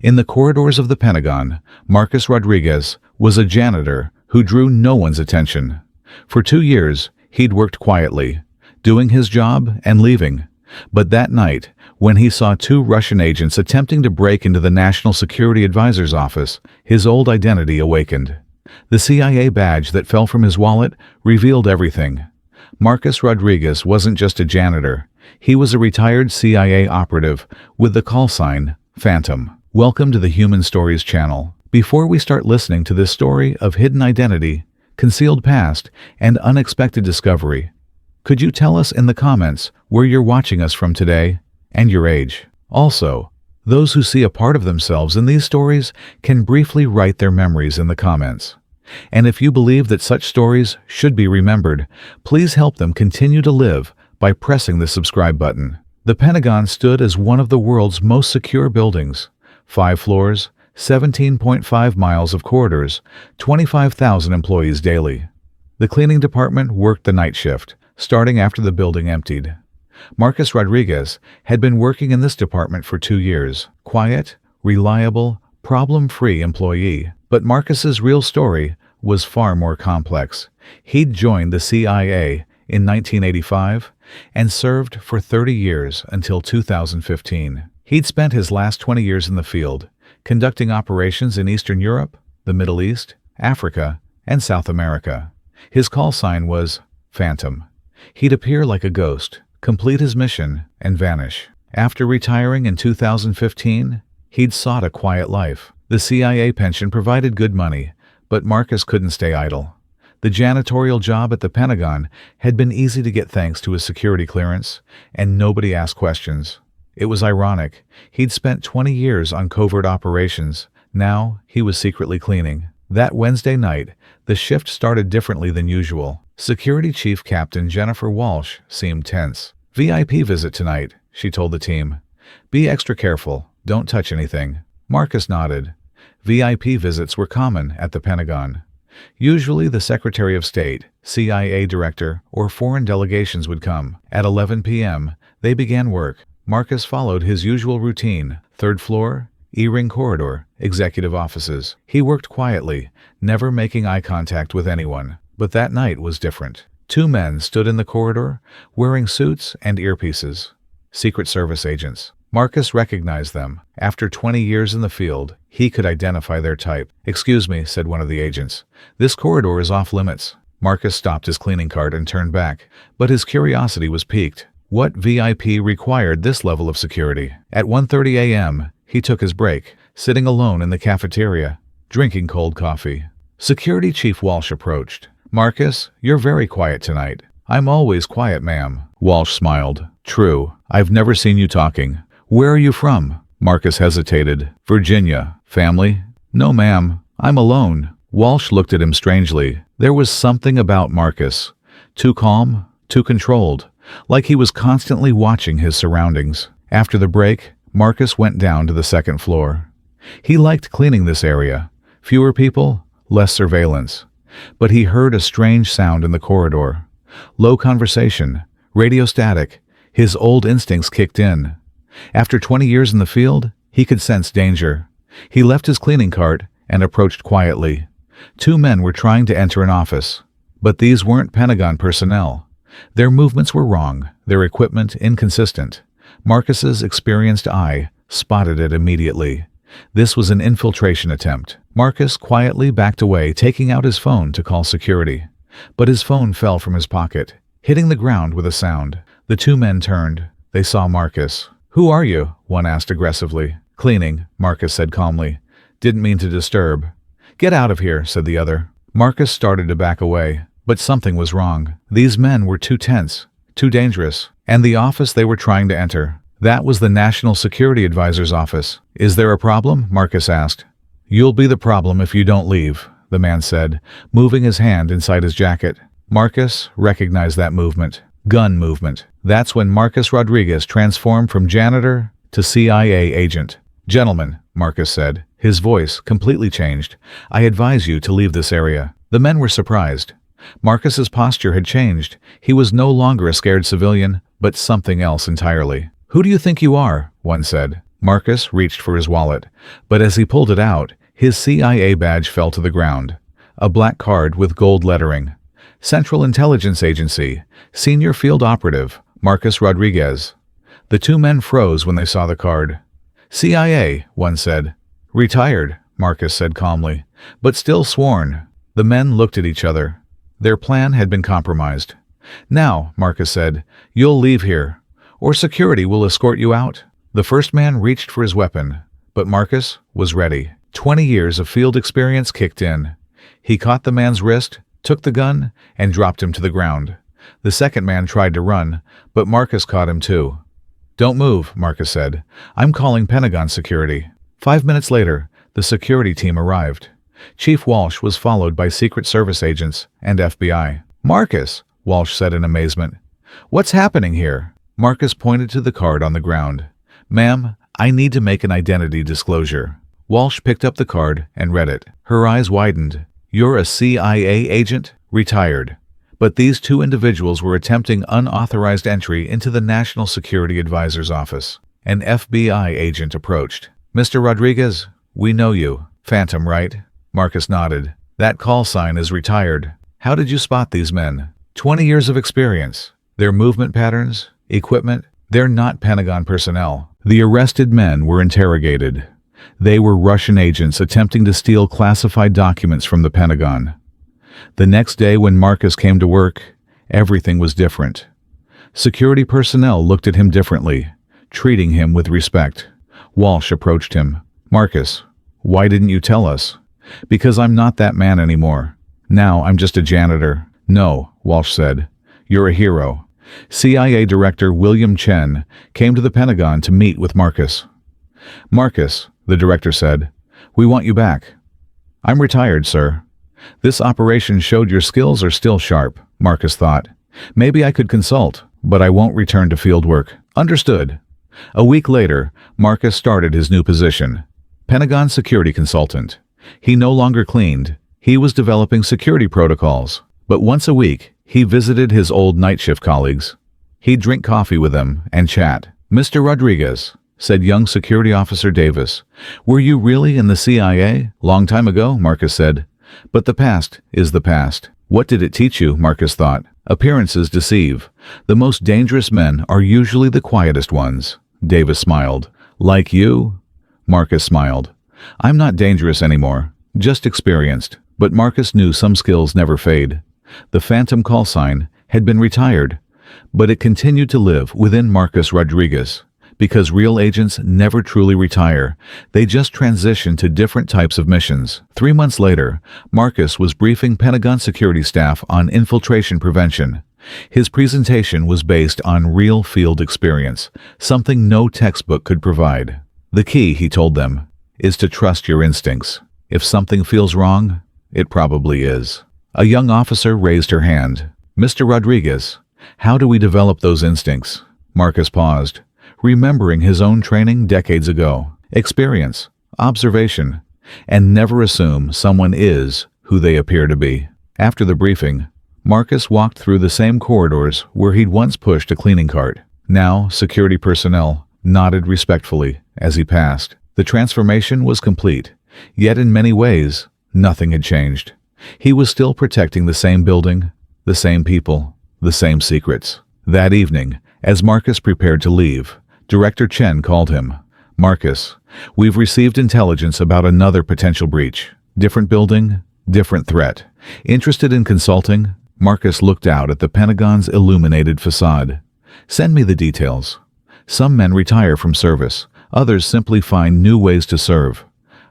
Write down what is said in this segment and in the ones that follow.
In the corridors of the Pentagon, Marcus Rodriguez was a janitor who drew no one's attention. For 2 years, he'd worked quietly, doing his job and leaving. But that night, when he saw 2 Russian agents attempting to break into the National Security Advisor's office, his old identity awakened. The CIA badge that fell from his wallet revealed everything. Marcus Rodriguez wasn't just a janitor. He was a retired CIA operative with the call sign Phantom. Welcome to the Human Stories channel. Before we start listening to this story of hidden identity, concealed past, and unexpected discovery, could you tell us in the comments where you're watching us from today and your age? Also, those who see a part of themselves in these stories can briefly write their memories in the comments. And if you believe that such stories should be remembered, please help them continue to live by pressing the subscribe button. The Pentagon stood as one of the world's most secure buildings. 5 floors, 17.5 miles of corridors, 25,000 employees daily. The cleaning department worked the night shift, starting after the building emptied. Marcus Rodriguez had been working in this department for 2 years. Quiet, reliable, problem-free employee. But Marcus's real story was far more complex. He'd joined the CIA in 1985 and served for 30 years until 2015. He'd spent his last 20 years in the field, conducting operations in Eastern Europe, the Middle East, Africa, and South America. His call sign was Phantom. He'd appear like a ghost, complete his mission, and vanish. After retiring in 2015, he'd sought a quiet life. The CIA pension provided good money, but Marcus couldn't stay idle. The janitorial job at the Pentagon had been easy to get thanks to his security clearance, and nobody asked questions. It was ironic. He'd spent 20 years on covert operations. Now he was secretly cleaning. That Wednesday night, the shift started differently than usual. Security Chief Captain Jennifer Walsh seemed tense. "VIP visit tonight," she told the team. "Be extra careful. Don't touch anything." Marcus nodded. VIP visits were common at the Pentagon. Usually the Secretary of State, CIA Director, or foreign delegations would come. At 11 p.m., they began work. Marcus followed his usual routine: 3rd floor, E-ring corridor, executive offices. He worked quietly, never making eye contact with anyone. But that night was different. 2 men stood in the corridor, wearing suits and earpieces. Secret Service agents. Marcus recognized them. After 20 years in the field, he could identify their type. "Excuse me," said one of the agents. "This corridor is off limits." Marcus stopped his cleaning cart and turned back, but his curiosity was piqued. What VIP required this level of security? At 1:30 a.m., he took his break, sitting alone in the cafeteria, drinking cold coffee. Security Chief Walsh approached. "Marcus, you're very quiet tonight." "I'm always quiet, ma'am." Walsh smiled. "True. I've never seen you talking. Where are you from?" Marcus hesitated. "Virginia. Family?" "No, ma'am. I'm alone." Walsh looked at him strangely. There was something about Marcus. Too calm, too controlled, like he was constantly watching his surroundings. After the break, Marcus went down to the 2nd floor. He liked cleaning this area. Fewer people, less surveillance. But he heard a strange sound in the corridor. Low conversation, radio static. His old instincts kicked in. After 20 years in the field, he could sense danger. He left his cleaning cart and approached quietly. 2 men were trying to enter an office. But these weren't Pentagon personnel. Their movements were wrong, their equipment inconsistent. Marcus's experienced eye spotted it immediately. This was an infiltration attempt. Marcus quietly backed away, taking out his phone to call security. But his phone fell from his pocket, hitting the ground with a sound. The 2 men turned. They saw Marcus. "Who are you?" one asked aggressively. "Cleaning," Marcus said calmly. "Didn't mean to disturb." "Get out of here," said the other. Marcus started to back away, but something was wrong. These men were too tense, too dangerous, and the office they were trying to enter, that was the National Security Advisor's office. "Is there a problem?" Marcus asked. "You'll be the problem if you don't leave," the man said, moving his hand inside his jacket. Marcus recognized that movement. Gun movement. That's when Marcus Rodriguez transformed from janitor to CIA agent. "Gentlemen," Marcus said, his voice completely changed, "I advise you to leave this area." The men were surprised. Marcus's posture had changed. He was no longer a scared civilian, but something else entirely. "Who do you think you are?" one said. Marcus reached for his wallet, but as he pulled it out, his CIA badge fell to the ground. A black card with gold lettering. Central Intelligence Agency, Senior Field Operative, Marcus Rodriguez. The two men froze when they saw the card. CIA, one said. Retired, Marcus said calmly, but still sworn. The men looked at each other. Their plan had been compromised. Now, Marcus said, you'll leave here, or security will escort you out. The first man reached for his weapon, but Marcus was ready. 20 years of field experience kicked in. He caught the man's wrist, took the gun, and dropped him to the ground. The second man tried to run, but Marcus caught him too. Don't move, Marcus said. I'm calling Pentagon security. 5 minutes later, the security team arrived. Chief Walsh was followed by Secret Service agents and FBI. Marcus, Walsh said in amazement. What's happening here? Marcus pointed to the card on the ground. Ma'am, I need to make an identity disclosure. Walsh picked up the card and read it. Her eyes widened. You're a CIA agent? Retired. But these two individuals were attempting unauthorized entry into the National Security Advisor's office. An FBI agent approached. Mr. Rodriguez, we know you. Phantom, right? Marcus nodded. That call sign is retired. How did you spot these men? 20 years of experience. Their movement patterns, equipment, they're not Pentagon personnel. The arrested men were interrogated. They were Russian agents attempting to steal classified documents from the Pentagon. The next day when Marcus came to work, everything was different. Security personnel looked at him differently, treating him with respect. Walsh approached him. Marcus, why didn't you tell us? Because I'm not that man anymore. Now I'm just a janitor. No, Walsh said. You're a hero. CIA Director William Chen came to the Pentagon to meet with Marcus. Marcus, the director said, we want you back. I'm retired, sir. This operation showed your skills are still sharp, Marcus thought. Maybe I could consult, but I won't return to field work. Understood. A week later, Marcus started his new position, Pentagon security consultant. He no longer cleaned. He was developing security protocols. But once a week, he visited his old night shift colleagues. He'd drink coffee with them and chat. Mr. Rodriguez, said young security officer Davis, were you really in the CIA? Long time ago, Marcus said. But the past is the past. What did it teach you? Marcus thought. Appearances deceive. The most dangerous men are usually the quietest ones. Davis smiled. Like you? Marcus smiled. I'm not dangerous anymore, just experienced. But Marcus knew some skills never fade. The phantom call sign had been retired, but it continued to live within Marcus Rodriguez. Because real agents never truly retire, they just transition to different types of missions. 3 months later, Marcus was briefing Pentagon security staff on infiltration prevention. His presentation was based on real field experience, something no textbook could provide. The key, he told them, is to trust your instincts. If something feels wrong, it probably is. A young officer raised her hand. Mr. Rodriguez, how do we develop those instincts? Marcus paused, remembering his own training decades ago. Experience, observation, and never assume someone is who they appear to be. After the briefing, Marcus walked through the same corridors where he'd once pushed a cleaning cart. Now, security personnel nodded respectfully as he passed. The transformation was complete, yet in many ways, nothing had changed. He was still protecting the same building, the same people, the same secrets. That evening, as Marcus prepared to leave, Director Chen called him. Marcus, we've received intelligence about another potential breach. Different building, different threat. Interested in consulting? Marcus looked out at the Pentagon's illuminated facade. Send me the details. Some men retire from service. Others simply find new ways to serve.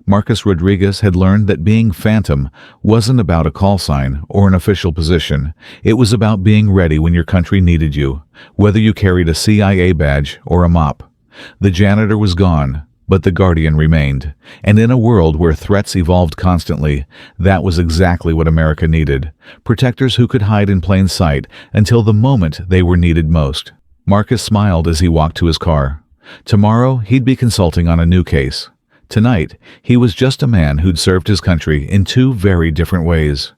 Marcus Rodriguez had learned that being phantom wasn't about a call sign or an official position. It was about being ready when your country needed you, whether you carried a CIA badge or a mop. The janitor was gone, but the guardian remained. And in a world where threats evolved constantly, that was exactly what America needed. Protectors who could hide in plain sight until the moment they were needed most. Marcus smiled as he walked to his car. Tomorrow, he'd be consulting on a new case. Tonight, he was just a man who'd served his country in two very different ways,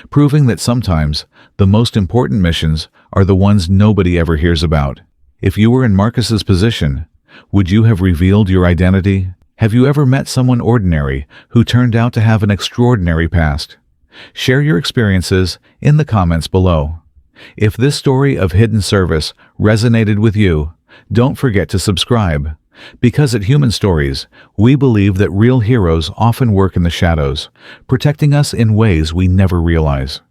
proving that sometimes the most important missions are the ones nobody ever hears about. If you were in Marcus's position, Would you have revealed your identity? Have you ever met someone ordinary who turned out to have an extraordinary past? Share your experiences in the comments below. If this story of hidden service resonated with you, don't forget to subscribe. Because at Human Stories, we believe that real heroes often work in the shadows, protecting us in ways we never realize.